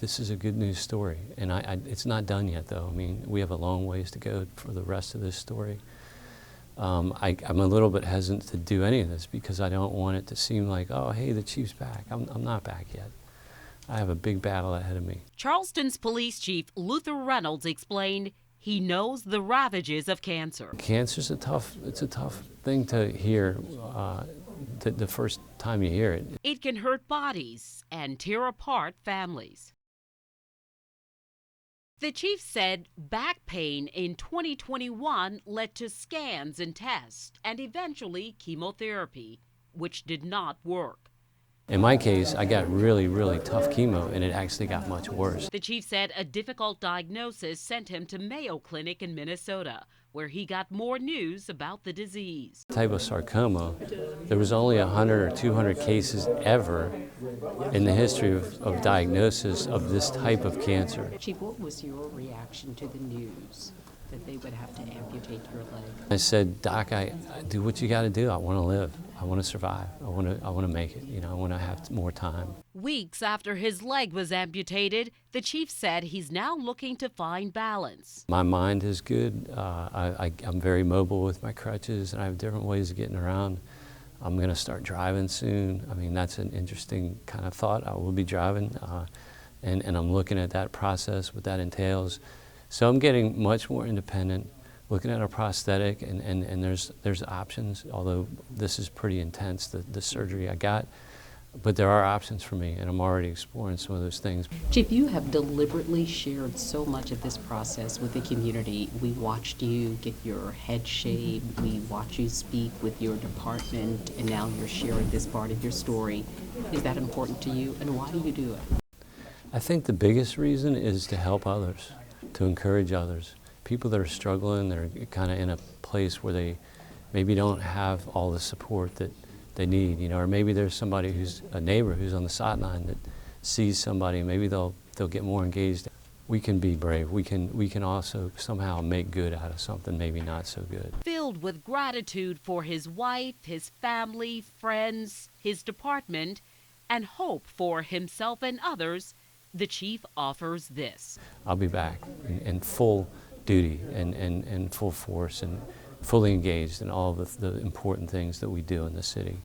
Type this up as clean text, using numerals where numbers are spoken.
this is a good news story. And it's not done yet, though. I mean, we have a long ways to go for the rest of this story. I'm a little bit hesitant to do any of this because I don't want it to seem like, oh, hey, the chief's back. I'm not back yet. I have a big battle ahead of me. Charleston's police chief, Luther Reynolds, explained he knows the ravages of cancer. Cancer's a tough thing to hear the first time you hear it. It can hurt bodies and tear apart families. The chief said back pain in 2021 led to scans and tests and eventually chemotherapy, which did not work. In my case, I got really, really tough chemo, and it actually got much worse. The chief said a difficult diagnosis sent him to Mayo Clinic in Minnesota, where he got more news about the disease. Type of sarcoma, there was only 100 or 200 cases ever in the history of diagnosis of this type of cancer. Chief, what was your reaction to the news that they would have to amputate your leg? I said, Doc, I do what you got to do. I want to live. I want to survive. I want to make it. You know, I want to have more time. Weeks after his leg was amputated, the chief said he's now looking to find balance. My mind is good. I'm very mobile with my crutches, and I have different ways of getting around. I'm going to start driving soon. I mean, that's an interesting kind of thought. I will be driving, and I'm looking at that process, what that entails. So I'm getting much more independent, looking at a prosthetic, and there's options, although this is pretty intense, the surgery I got. But there are options for me, and I'm already exploring some of those things. Chief, you have deliberately shared so much of this process with the community. We watched you get your head shaved. We watched you speak with your department, and now you're sharing this part of your story. Is that important to you, and why do you do it? I think the biggest reason is to help others, to encourage others. People that are struggling, they're kind of in a place where they maybe don't have all the support that they need, you know, or maybe there's somebody who's a neighbor who's on the sideline that sees somebody, maybe they'll get more engaged. We can be brave. We can also somehow make good out of something maybe not so good. Filled with gratitude for his wife, his family, friends, his department, and hope for himself and others, the chief offers this. I'll be back in full duty and full force and fully engaged in all of the important things that we do in the city.